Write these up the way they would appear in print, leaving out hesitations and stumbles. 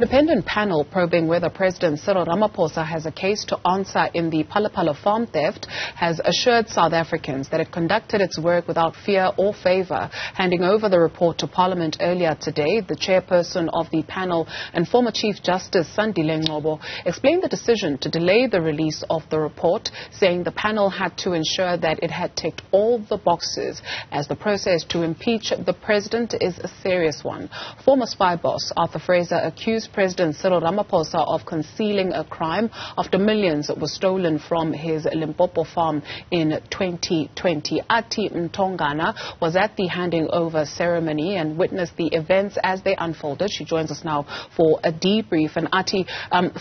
Independent panel probing whether President Cyril Ramaphosa has a case to answer in the Phala Phala farm theft has assured South Africans that it conducted its work without fear or favour. Handing over the report to Parliament earlier today, the chairperson of the panel and former Chief Justice Sandile Ngcobo explained the decision to delay the release of the report, saying the panel had to ensure that it had ticked all the boxes, as the process to impeach the president is a serious one. Former spy boss Arthur Fraser accused President Cyril Ramaphosa of concealing a crime after millions were stolen from his Limpopo farm in 2020. Athi Mtongana was at the handing over ceremony and witnessed the events as they unfolded. She joins us now for a debrief. And Athi,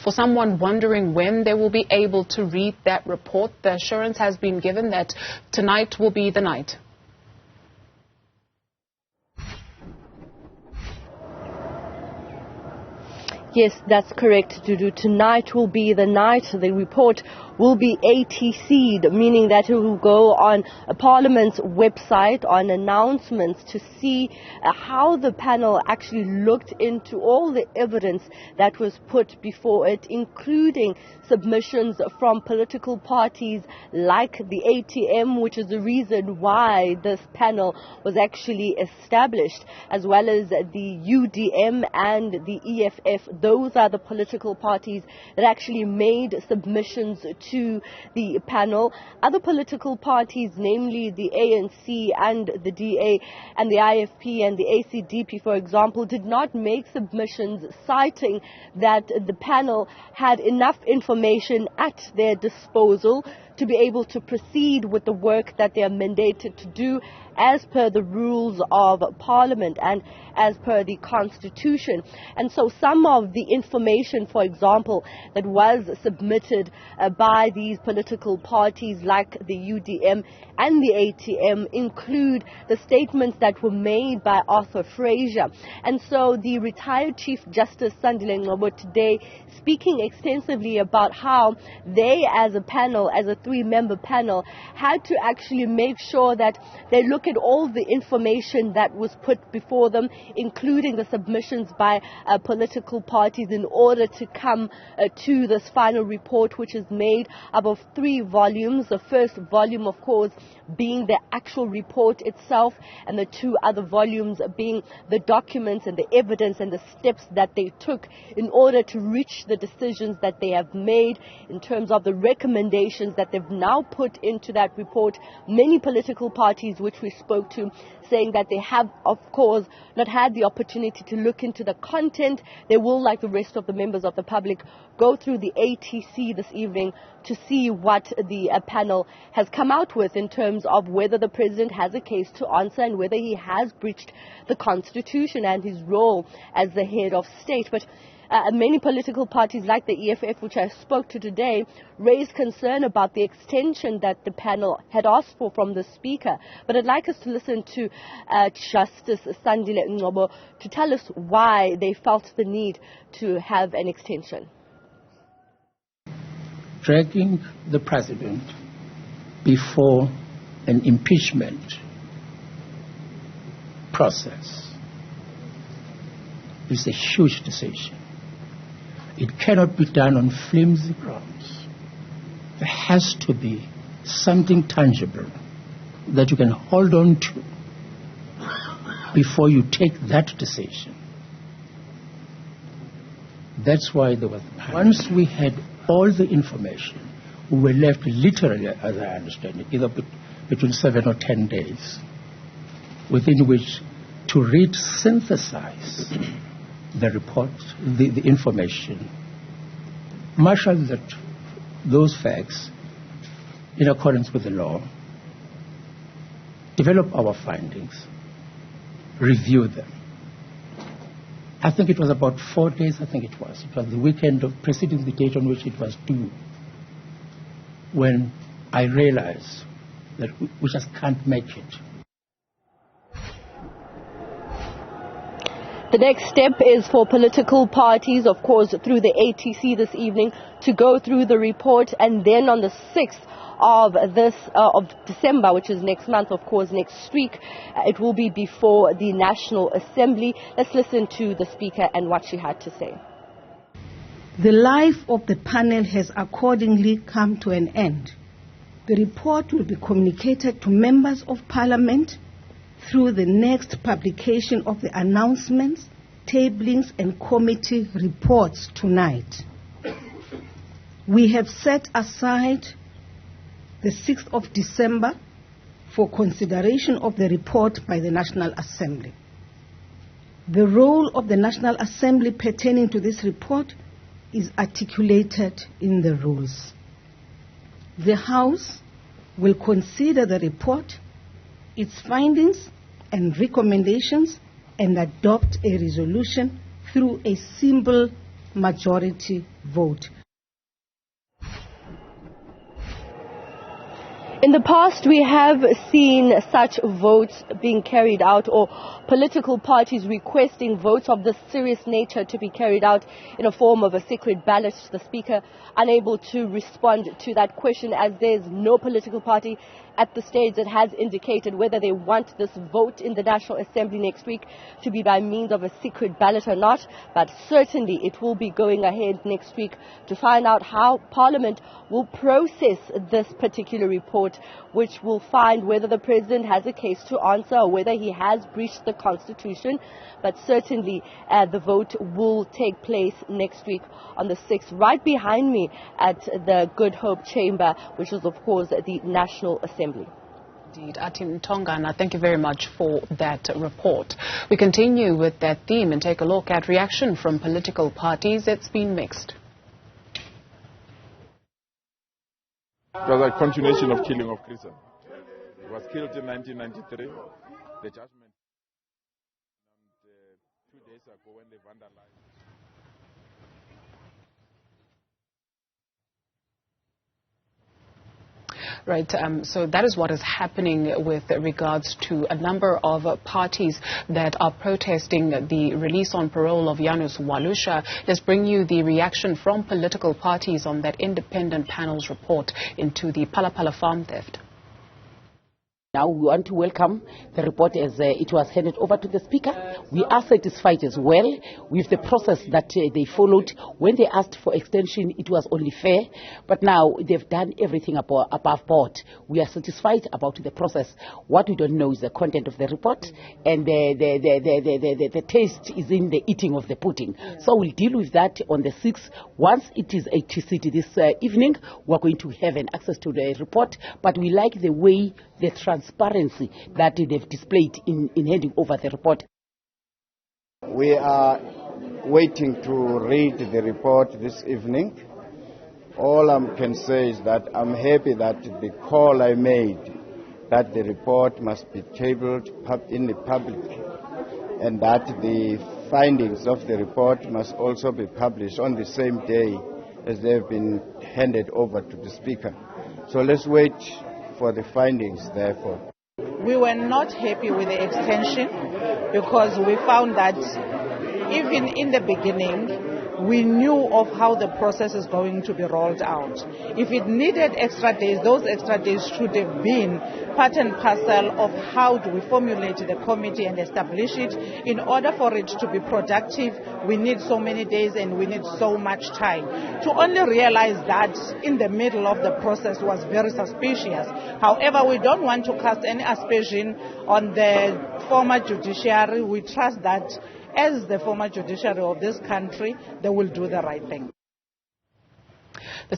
for someone wondering when they will be able to read that report, the assurance has been given that tonight will be the night. Yes, that's correct, Dudu. Tonight will be the night. The report will be ATC'd, meaning that it will go on Parliament's website on announcements to see how the panel actually looked into all the evidence that was put before it, including submissions from political parties like the ATM, which is the reason why this panel was actually established, as well as the UDM and the EFF. Those are the political parties that actually made submissions to the panel. Other political parties, namely the ANC and the DA and the IFP and the ACDP, for example, did not make submissions, citing that the panel had enough information at their disposal to be able to proceed with the work that they are mandated to do as per the rules of Parliament and as per the Constitution. And so some of the information, for example, that was submitted by these political parties like the UDM and the ATM include the statements that were made by Arthur Fraser. And so the retired Chief Justice Sandile Ngcobo today speaking extensively about how they as a panel, as a three-member panel, had to actually make sure that they look at all the information that was put before them, including the submissions by political parties, in order to come to this final report, which is made up of 3 volumes. The first volume, of course, being the actual report itself, and the 2 other volumes being the documents and the evidence and the steps that they took in order to reach the decisions that they have made in terms of the recommendations that they've now put into that report. Many political parties which we spoke to saying that they have, of course, not had the opportunity to look into the content. They will, like the rest of the members of the public, go through the ATC this evening to see what the panel has come out with in terms of whether the president has a case to answer and whether he has breached the Constitution and his role as the head of state. But many political parties like the EFF, which I spoke to today, raised concern about the extension that the panel had asked for from the Speaker. But I'd like us to listen to Justice Sandile Ngcobo to tell us why they felt the need to have an extension. Dragging the president before an impeachment process is a huge decision. It cannot be done on flimsy grounds. There has to be something tangible that you can hold on to before you take that decision. That's why there was... Once we had all the information, we were left literally, as I understand it, either between 7 or 10 days, within which to read, synthesize the report, the information, marshal those facts in accordance with the law, develop our findings, review them. I think it was about 4 days, It was the weekend preceding the date on which it was due, when I realized that we just can't make it. The next step is for political parties, of course, through the ATC this evening, to go through the report, and then on the 6th of December, which is next month, of course, next week, it will be before the National Assembly. Let's listen to the Speaker and what she had to say. The life of the panel has accordingly come to an end. The report will be communicated to members of Parliament through the next publication of the announcements, tablings and committee reports tonight. We have set aside the 6th of December for consideration of the report by the National Assembly. The role of the National Assembly pertaining to this report is articulated in the rules. The House will consider the report, its findings and recommendations, and adopt a resolution through a simple majority vote. In the past, we have seen such votes being carried out, or political parties requesting votes of this serious nature to be carried out in a form of a secret ballot. The Speaker unable to respond to that question, as there's no political party at the stage that has indicated whether they want this vote in the National Assembly next week to be by means of a secret ballot or not. But certainly it will be going ahead next week to find out how Parliament will process this particular report, which will find whether the President has a case to answer or whether he has breached the Constitution. But certainly the vote will take place next week on the 6th, right behind me at the Good Hope Chamber, which is of course the National Assembly. Indeed, Athi Mtongana, thank you very much for that report. We continue with that theme and take a look at reaction from political parties. It's been mixed. It was a continuation of killing of Christian. He was killed in 1993. The judgment 2 days ago when they vandalized. Right, so that is what is happening with regards to a number of parties that are protesting the release on parole of Janus Walusha. Let's bring you the reaction from political parties on that independent panel's report into the Phala Phala farm theft. Now we want to welcome the report as it was handed over to the Speaker. We are satisfied as well with the process that they followed. When they asked for extension, it was only fair, but now they've done everything above board. We are satisfied about the process. What we don't know is the content of the report, and the taste is in the eating of the pudding. Yeah. So we'll deal with that on the 6th. Once it is ATCT this evening, we're going to have an access to the report, but we like the way the transparency that they've displayed in handing over the report. We are waiting to read the report this evening. All I can say is that I'm happy that the call I made, that the report must be tabled in the public, and that the findings of the report must also be published on the same day as they've been handed over to the Speaker. So let's wait for the findings, therefore. We were not happy with the extension because we found that even in the beginning, we knew of how the process is going to be rolled out. If it needed extra days, those extra days should have been part and parcel of how do we formulate the committee and establish it. In order for it to be productive, we need so many days and we need so much time. To only realize that in the middle of the process was very suspicious. However, we don't want to cast any aspersion on the former judiciary. We trust that as the former judiciary of this country, they will do the right thing.